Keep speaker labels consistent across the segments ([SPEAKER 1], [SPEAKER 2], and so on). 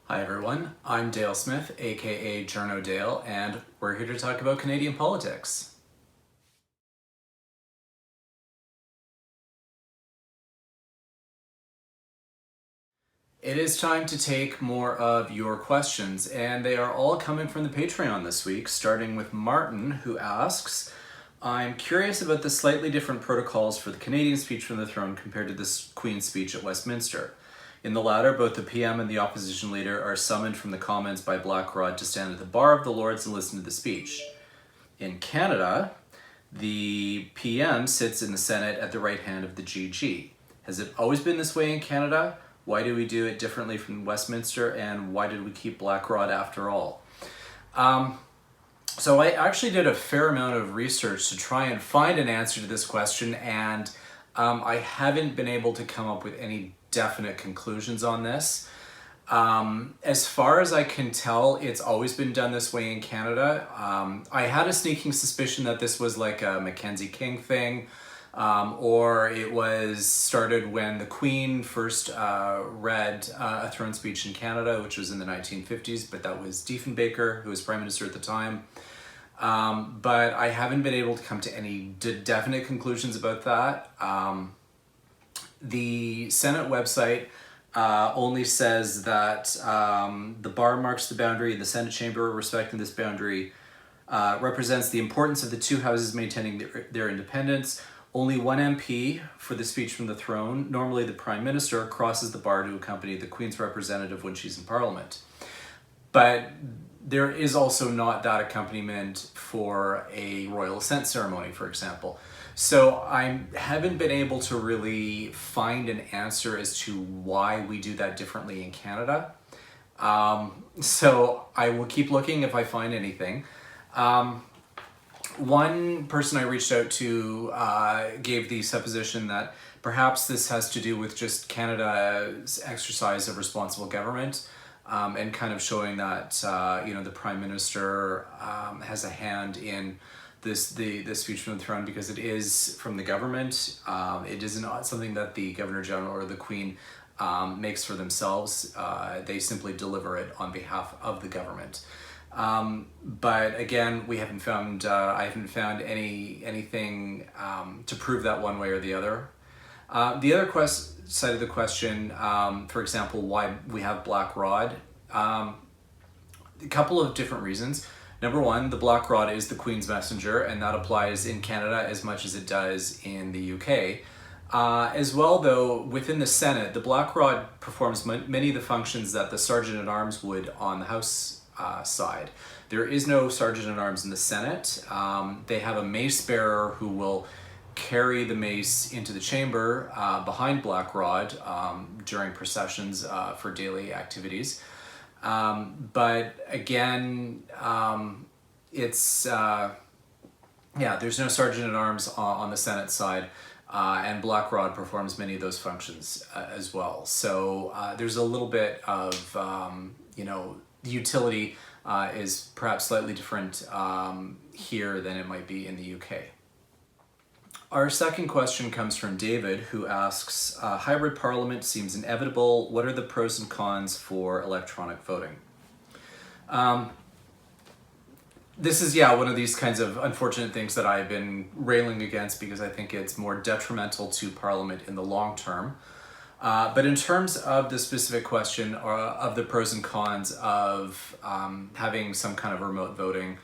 [SPEAKER 1] Hi everyone, I'm Dale Smith, aka Journo Dale, and we're here to talk about Canadian politics. It is time to take more of your questions, and they are all coming from the Patreon this week, starting with Martin, who asks, I'm curious about the slightly different protocols for the Canadian speech from the throne compared to the Queen's speech at Westminster. In the latter, both the PM and the opposition leader are summoned from the Commons by Blackrod to stand at the bar of the Lords and listen to the speech. In Canada, the PM sits in the Senate at the right hand of the GG. Has it always been this way in Canada? Why do we do it differently from Westminster, and why did we keep Blackrod after all? So I actually did a fair amount of research to try and find an answer to this question, and I haven't been able to come up with any definite conclusions on this. As far as I can tell, it's always been done this way in Canada. I had a sneaking suspicion that this was like a Mackenzie King thing, or it was started when the Queen first read a throne speech in Canada, which was in the 1950s, but that was Diefenbaker, who was Prime Minister at the time. But I haven't been able to come to any definite conclusions about that. The Senate website only says that the bar marks the boundary, and the Senate chamber, respecting this boundary, represents the importance of the two houses maintaining their independence. Only one MP for the speech from the throne, normally the Prime Minister, crosses the bar to accompany the Queen's representative when she's in Parliament. But there is also not that accompaniment for a royal assent ceremony, for example. So I haven't been able to really find an answer as to why we do that differently in Canada. So I will keep looking if I find anything. One person I reached out to gave the supposition that perhaps this has to do with just Canada's exercise of responsible government, and kind of showing that the Prime Minister has a hand in the speech from the throne, because it is from the government. It is not something that the Governor General or the Queen makes for themselves. They simply deliver it on behalf of the government. But again, we haven't found. I haven't found anything to prove that one way or the other. The other side of the question, for example, why we have Blackrod, a couple of different reasons. Number one, the Blackrod is the Queen's messenger, and that applies in Canada as much as it does in the UK. As well, though, within the Senate, the Blackrod performs many of the functions that the Sergeant-at-Arms would on the House side. There is no Sergeant-at-Arms in the Senate. They have a mace bearer who will carry the mace into the chamber behind Blackrod during processions for daily activities. But again, there's no Sergeant-at-Arms on the Senate side, and Blackrod performs many of those functions as well. So there's a little bit of, the utility is perhaps slightly different here than it might be in the UK. Our second question comes from David, who asks, hybrid parliament seems inevitable. What are the pros and cons for electronic voting? This is, one of these kinds of unfortunate things that I've been railing against, because I think it's more detrimental to Parliament in the long term. But in terms of the specific question of the pros and cons of having some kind of remote voting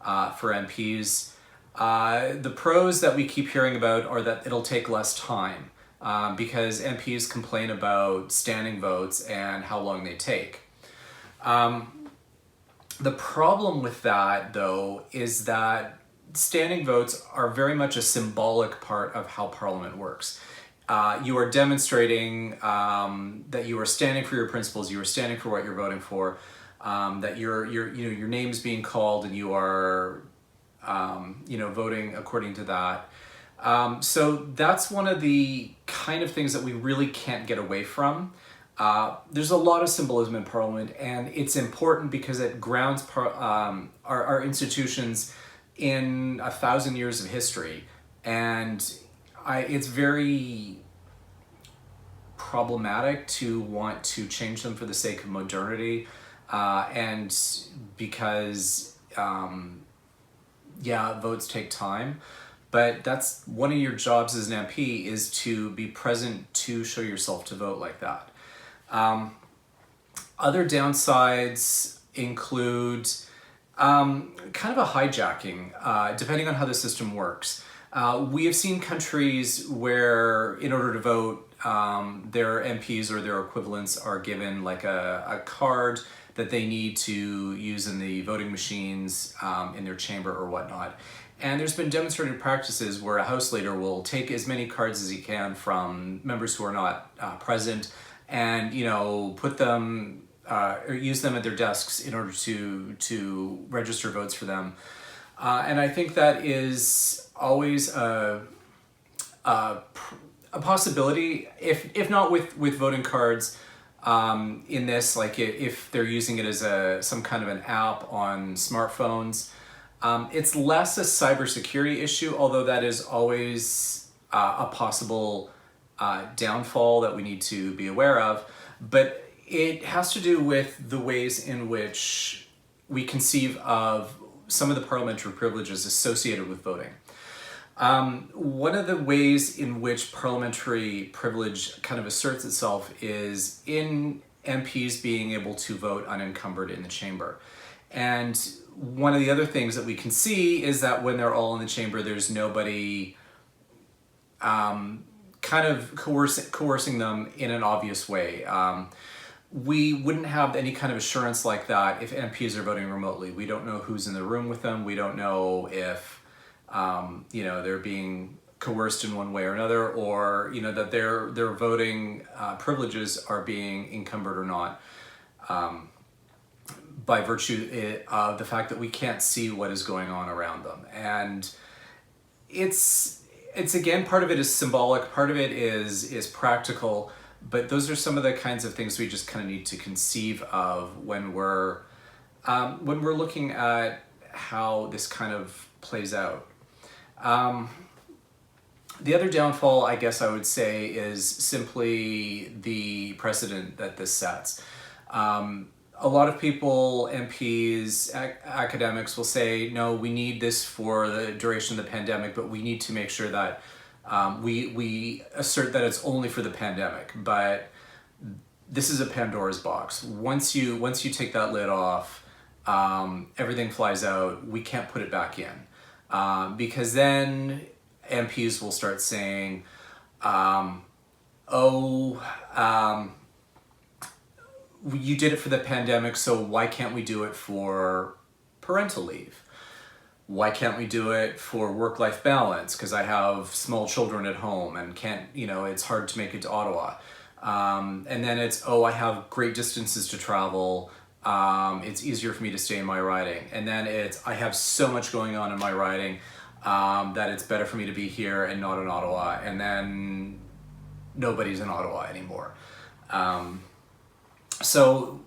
[SPEAKER 1] for MPs, the pros that we keep hearing about are that it'll take less time, because MPs complain about standing votes and how long they take. The problem with that, though, is that standing votes are very much a symbolic part of how Parliament works. You are demonstrating that you are standing for your principles, you are standing for what you're voting for, that your name's being called, and you are voting according to that. So that's one of the kind of things that we really can't get away from. There's a lot of symbolism in Parliament, and it's important because it grounds our institutions in 1,000 years of history, and it's very problematic to want to change them for the sake of modernity, and because votes take time. But that's one of your jobs as an MP, is to be present to show yourself to vote like that. Other downsides include kind of a hijacking, depending on how the system works. We have seen countries where, in order to vote, their MPs or their equivalents are given like a card that they need to use in the voting machines in their chamber or whatnot. And there's been demonstrated practices where a House leader will take as many cards as he can from members who are not present, and put them or use them at their desks in order to register votes for them. And I think that is always a possibility, if not with voting cards. In this, like if they're using it as some kind of an app on smartphones, it's less a cybersecurity issue, although that is always a possible downfall that we need to be aware of. But it has to do with the ways in which we conceive of some of the parliamentary privileges associated with voting. One of the ways in which parliamentary privilege kind of asserts itself is in MPs being able to vote unencumbered in the chamber. And one of the other things that we can see is that when they're all in the chamber, there's nobody kind of coercing them in an obvious way. We wouldn't have any kind of assurance like that if MPs are voting remotely. We don't know who's in the room with them. We don't know if they're being coerced in one way or another, or that their voting privileges are being encumbered or not, by virtue of the fact that we can't see what is going on around them. And it's again, part of it is symbolic, part of it is practical, but those are some of the kinds of things we just kind of need to conceive of when we're looking at how this kind of plays out. The other downfall, I guess I would say, is simply the precedent that this sets. A lot of people, MPs, academics will say, no, we need this for the duration of the pandemic, but we need to make sure that we assert that it's only for the pandemic. But this is a Pandora's box. Once you take that lid off, everything flies out. We can't put it back in. Because then MPs will start saying, you did it for the pandemic, so why can't we do it for parental leave? Why can't we do it for work-life balance? Because I have small children at home and can't, it's hard to make it to Ottawa. And then it's, I have great distances to travel. It's easier for me to stay in my riding. And then it's, I have so much going on in my riding that it's better for me to be here and not in Ottawa. And then nobody's in Ottawa anymore. So,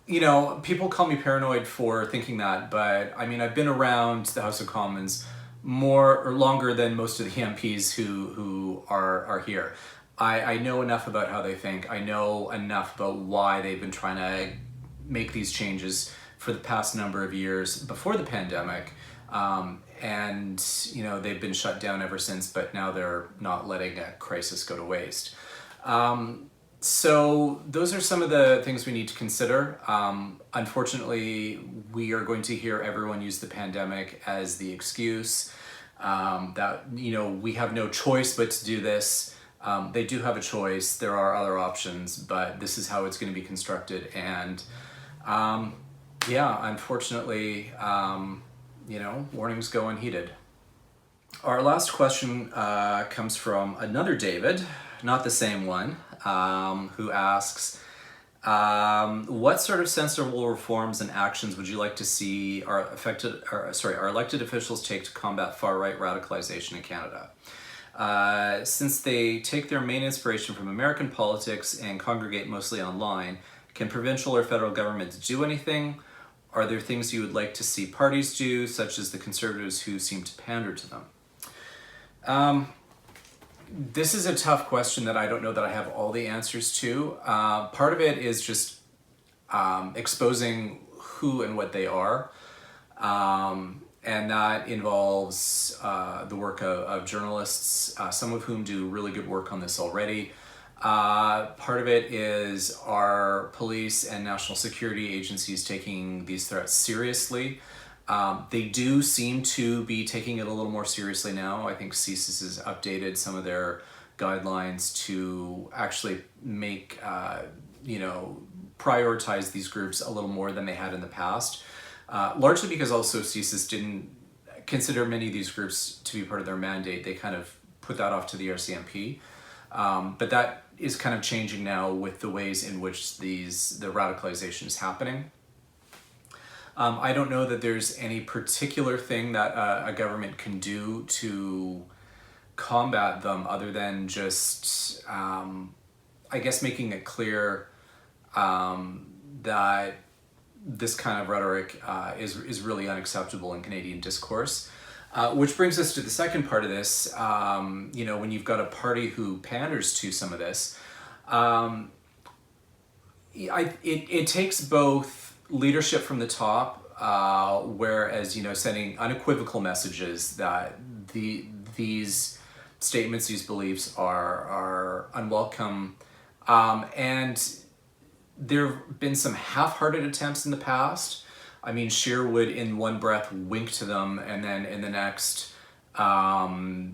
[SPEAKER 1] people call me paranoid for thinking that, but I mean, I've been around the House of Commons more or longer than most of the MPs who are here. I know enough about how they think. I know enough about why they've been trying to make these changes for the past number of years before the pandemic. And they've been shut down ever since, but now they're not letting a crisis go to waste. So those are some of the things we need to consider. Unfortunately, we are going to hear everyone use the pandemic as the excuse that, we have no choice but to do this. They do have a choice. There are other options, but this is how it's going to be constructed. And unfortunately, warnings go unheeded. Our last question comes from another David, not the same one, who asks, what sort of sensible reforms and actions would you like to see our elected officials take to combat far-right radicalization in Canada? Since they take their main inspiration from American politics and congregate mostly online, can provincial or federal governments do anything? Are there things you would like to see parties do, such as the Conservatives who seem to pander to them? This is a tough question that I don't know that I have all the answers to. Part of it is just exposing who and what they are. And that involves the work of journalists, some of whom do really good work on this already. Part of it is our police and national security agencies taking these threats seriously. They do seem to be taking it a little more seriously now. I think CSIS has updated some of their guidelines to actually make, prioritize these groups a little more than they had in the past. Largely because also CSIS didn't consider many of these groups to be part of their mandate. They kind of put that off to the RCMP. But that is kind of changing now with the ways in which the radicalization is happening. I don't know that there's any particular thing that a government can do to combat them other than just, I guess, making it clear that this kind of rhetoric is really unacceptable in Canadian discourse. Which brings us to the second part of this. When you've got a party who panders to some of this, it takes both leadership from the top, whereas sending unequivocal messages that these statements, these beliefs are unwelcome, and there have been some half-hearted attempts in the past. I mean, Scheer would in one breath wink to them and then in the next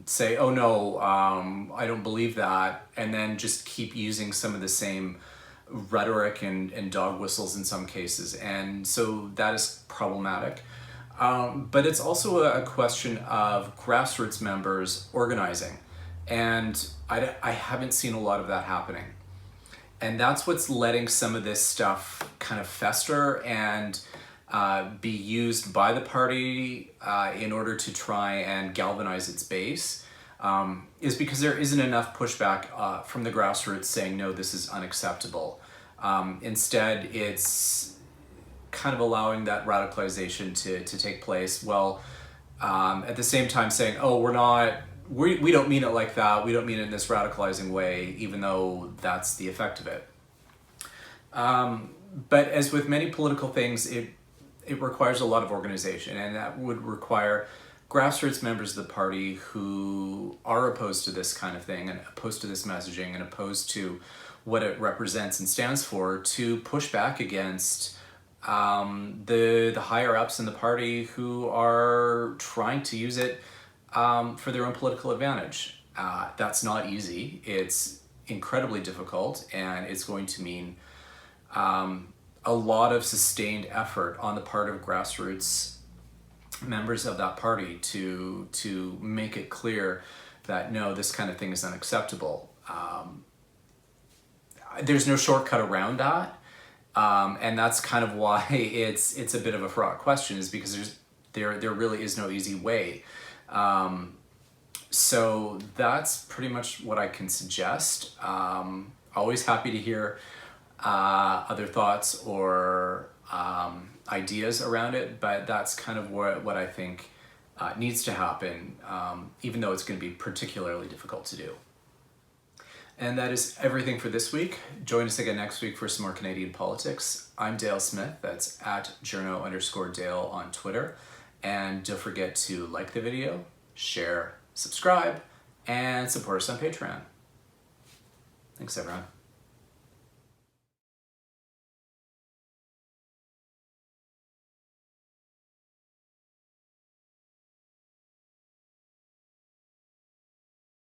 [SPEAKER 1] say, oh no, I don't believe that, and then just keep using some of the same rhetoric and dog whistles in some cases. And so that is problematic. But it's also a question of grassroots members organizing. And I haven't seen a lot of that happening. And that's what's letting some of this stuff kind of fester and be used by the party in order to try and galvanize its base, is because there isn't enough pushback from the grassroots saying, no, this is unacceptable. Instead, it's kind of allowing that radicalization to take place, while at the same time saying, oh, we don't mean it like that, we don't mean it in this radicalizing way, even though that's the effect of it. But as with many political things, it requires a lot of organization, and that would require grassroots members of the party who are opposed to this kind of thing and opposed to this messaging and opposed to what it represents and stands for to push back against the higher ups in the party who are trying to use it for their own political advantage. That's not easy. It's incredibly difficult, and it's going to mean a lot of sustained effort on the part of grassroots members of that party to make it clear that no, this kind of thing is unacceptable. There's no shortcut around that, and that's kind of why it's a bit of a fraught question, is because there really is no easy way. So that's pretty much what I can suggest. Always happy to hear other thoughts or ideas around it, but that's kind of what I think needs to happen, even though it's going to be particularly difficult to do. And that is everything for this week. Join us again next week for some more Canadian politics. I'm Dale Smith. That's at journo_Dale on Twitter. And don't forget to like the video, share, subscribe, and support us on Patreon. Thanks, everyone.